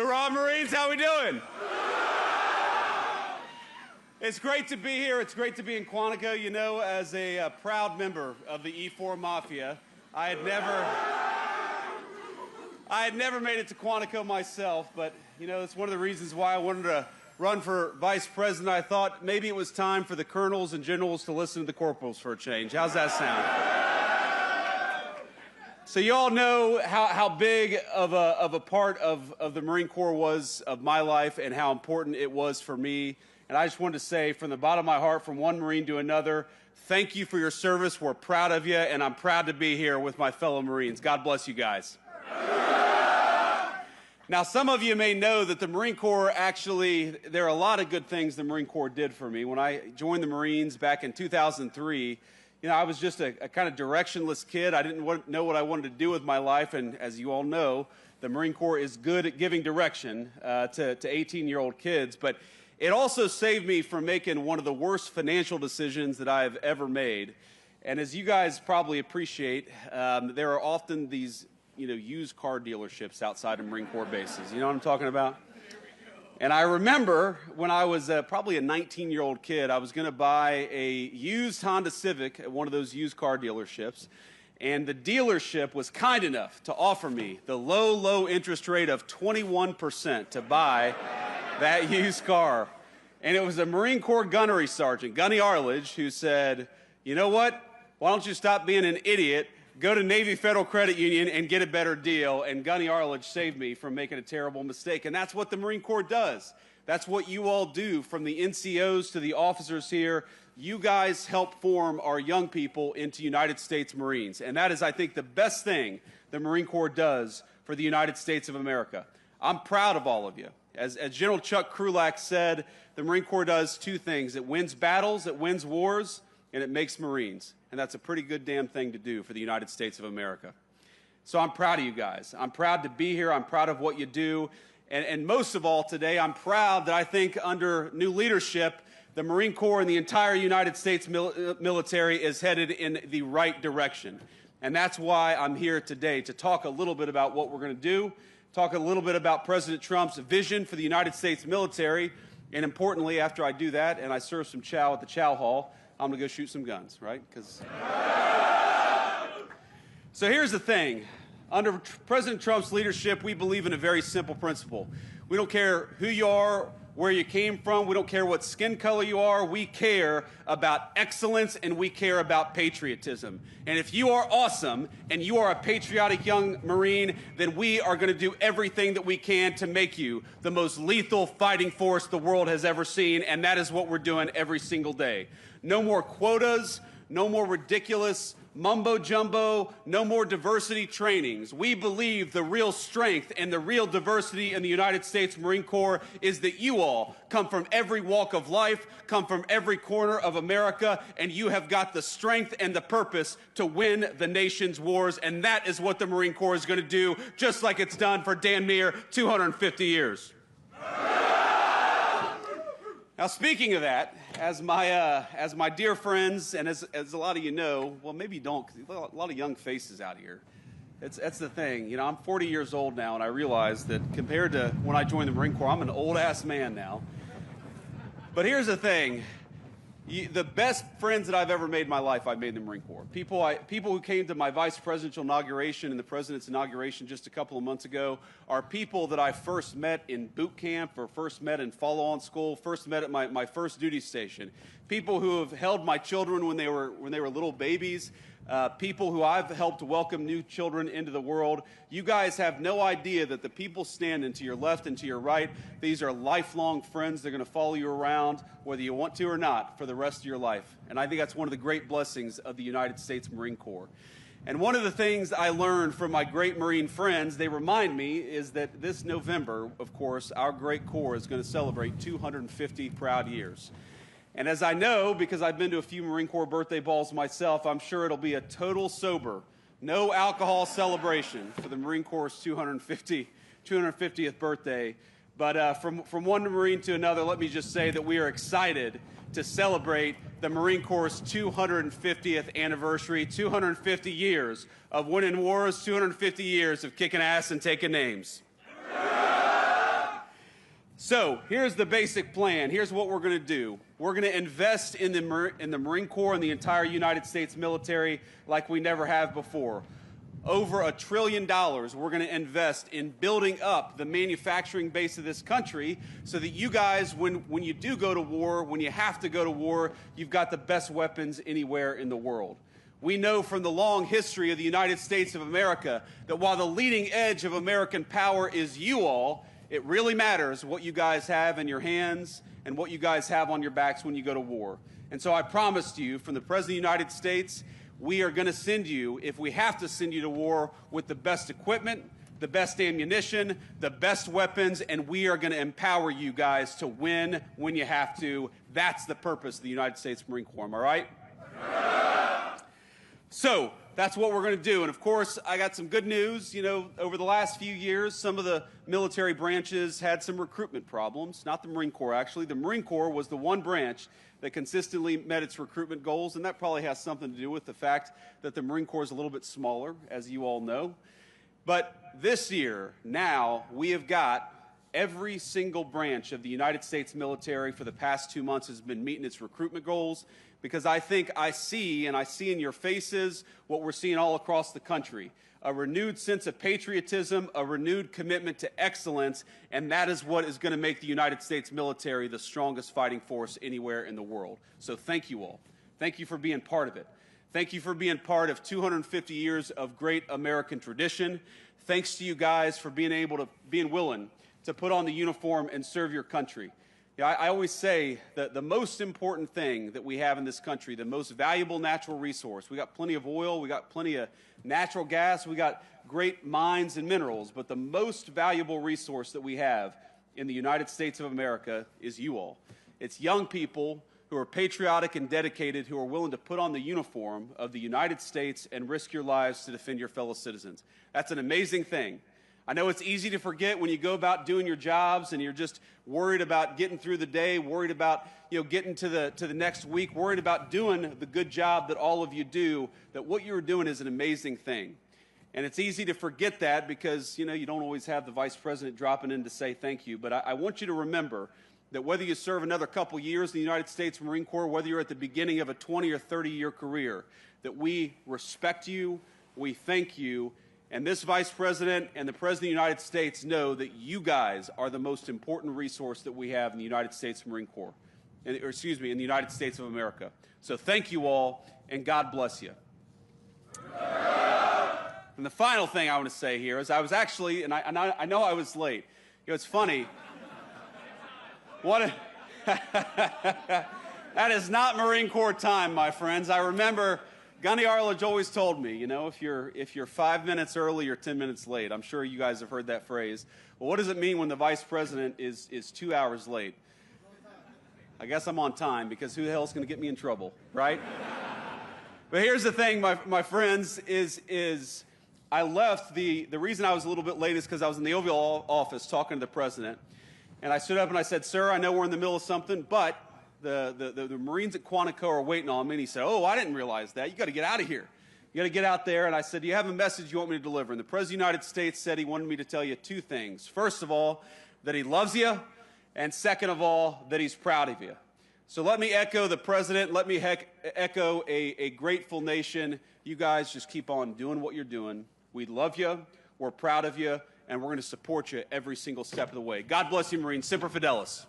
Hoorah, Marines, how we doing? It's great to be here. It's great to be in Quantico. You know, as a proud member of the E4 Mafia, I had never made it to Quantico myself, but, you know, it's one of the reasons why I wanted to run for vice president. I thought maybe it was time for the colonels and generals to listen to the corporals for a change. How's that sound? So you all know how big of a part of the Marine Corps was of my life and how important it was for me. And I just wanted to say from the bottom of my heart, from one Marine to another, thank you for your service. We're proud of you, and I'm proud to be here with my fellow Marines. God bless you guys. Now, some of you may know that the Marine Corps actually, there are a lot of good things the Marine Corps did for me. When I joined the Marines back in 2003, you know, I was just a kind of directionless kid. I didn't know what I wanted to do with my life, and as you all know, the Marine Corps is good at giving direction to 18-year-old kids, but it also saved me from making one of the worst financial decisions that I've ever made. And as you guys probably appreciate, there are often these, you know, used car dealerships outside of Marine Corps bases. You know what I'm talking about? And I remember when I was probably a 19-year-old kid, I was going to buy a used Honda Civic at one of those used car dealerships. And the dealership was kind enough to offer me the low interest rate of 21% to buy that used car. And it was a Marine Corps gunnery sergeant, Gunny Arledge, who said, you know what? Why don't you stop being an idiot, go to Navy Federal Credit Union and get a better deal. And Gunny Arledge saved me from making a terrible mistake. And that's what the Marine Corps does. That's what you all do, from the NCOs to the officers here. You guys help form our young people into United States Marines. And that is, I think, the best thing the Marine Corps does for the United States of America. I'm proud of all of you. As General Chuck Krulak said, the Marine Corps does two things. It wins battles, it wins wars, and it makes Marines. And that's a pretty good damn thing to do for the United States of America. So I'm proud of you guys. I'm proud to be here. I'm proud of what you do. And most of all today, I'm proud that I think under new leadership, the Marine Corps and the entire United States military is headed in the right direction. And that's why I'm here today, to talk a little bit about what we're going to do, talk a little bit about President Trump's vision for the United States military, and importantly, after I do that and I serve some chow at the chow hall, I'm going to go shoot some guns, right? So here's the thing. Under President Trump's leadership, we believe in a very simple principle. We don't care who you are, where you came from. We don't care what skin color you are. We care about excellence, and we care about patriotism. And if you are awesome and you are a patriotic young Marine, then we are going to do everything that we can to make you the most lethal fighting force the world has ever seen, and that is what we're doing every single day. No more quotas, no more ridiculous mumbo-jumbo, no more diversity trainings. We believe the real strength and the real diversity in the United States Marine Corps is that you all come from every walk of life, come from every corner of America, and you have got the strength and the purpose to win the nation's wars, and that is what the Marine Corps is going to do, just like it's done for damn near 250 years. Now, speaking of that, as my dear friends, and as a lot of you know, well, maybe you don't, because a lot of young faces out here. That's the thing. You know, I'm 40 years old now, and I realize that compared to when I joined the Marine Corps, I'm an old-ass man now. But here's the thing. The best friends that I've ever made in my life, I've made in the Marine Corps. People who came to my vice presidential inauguration and the president's inauguration just a couple of months ago are people that I first met in boot camp, or first met in follow-on school, first met at my first duty station. People who have held my children when they were little babies. People who I've helped welcome new children into the world. You guys have no idea that the people standing to your left and to your right, these are lifelong friends. They're going to follow you around, whether you want to or not, for the rest of your life. And I think that's one of the great blessings of the United States Marine Corps. And one of the things I learned from my great Marine friends, they remind me, is that this November, of course, our great Corps is going to celebrate 250 proud years. And as I know, because I've been to a few Marine Corps birthday balls myself, I'm sure it'll be a total sober, no alcohol celebration for the Marine Corps' 250th birthday. But from one Marine to another, let me just say that we are excited to celebrate the Marine Corps' 250th anniversary, 250 years of winning wars, 250 years of kicking ass and taking names. So here's the basic plan. Here's what we're going to do. We're going to invest in the Marine Corps and the entire United States military like we never have before. Over $1 trillion we're going to invest in building up the manufacturing base of this country so that you guys, when you do go to war, when you have to go to war, you've got the best weapons anywhere in the world. We know from the long history of the United States of America that while the leading edge of American power is you all, it really matters what you guys have in your hands and what you guys have on your backs when you go to war. And so I promised you, from the President of the United States, we are going to send you, if we have to send you to war, with the best equipment, the best ammunition, the best weapons, and we are going to empower you guys to win when you have to. That's the purpose of the United States Marine Corps, am I right? So that's what we're going to do. And of course, I got some good news. You know, over the last few years, some of the military branches had some recruitment problems. Not the Marine Corps, actually. The Marine Corps was the one branch that consistently met its recruitment goals, and that probably has something to do with the fact that the Marine Corps is a little bit smaller, as you all know. But this year, now, we have got every single branch of the United States military for the past 2 months has been meeting its recruitment goals, because I think I see in your faces what we're seeing all across the country. A renewed sense of patriotism, a renewed commitment to excellence, and that is what is going to make the United States military the strongest fighting force anywhere in the world. So thank you all. Thank you for being part of it. Thank you for being part of 250 years of great American tradition. Thanks to you guys for being willing to put on the uniform and serve your country. You know, I always say that the most important thing that we have in this country, the most valuable natural resource, we got plenty of oil, we got plenty of natural gas, we got great mines and minerals, but the most valuable resource that we have in the United States of America is you all. It's young people who are patriotic and dedicated, who are willing to put on the uniform of the United States and risk your lives to defend your fellow citizens. That's an amazing thing. I know it's easy to forget when you go about doing your jobs and you're just worried about getting through the day, worried about getting to the next week, worried about doing the good job that all of you do, that what you're doing is an amazing thing. And it's easy to forget that because you don't always have the Vice President dropping in to say thank you. But I want you to remember that whether you serve another couple years in the United States Marine Corps, whether you're at the beginning of a 20 or 30-year career, that we respect you, we thank you, and this Vice President and the President of the United States know that you guys are the most important resource that we have in the United States Marine Corps, in the United States of America. So thank you all, and God bless you. And the final thing I want to say here is I was actually, and I know I was late. It's funny. That is not Marine Corps time, my friends. I remember Gunny Arledge always told me, if you're 5 minutes early or 10 minutes late. I'm sure you guys have heard that phrase. Well, what does it mean when the Vice President is 2 hours late? I guess I'm on time, because who the hell is going to get me in trouble, right? But here's the thing, my friends, is I left, the reason I was a little bit late is because I was in the Oval Office talking to the President. And I stood up and I said, "Sir, I know we're in the middle of something, but the Marines at Quantico are waiting on me." And he said, "Oh, I didn't realize that. You got to get out of here. You got to get out there." And I said, "Do you have a message you want me to deliver?" And the President of the United States said he wanted me to tell you two things. First of all, that he loves you, and second of all, that he's proud of you. So let me echo the President. Let me echo a grateful nation. You guys just keep on doing what you're doing. We love you. We're proud of you. And we're going to support you every single step of the way. God bless you, Marines. Semper Fidelis.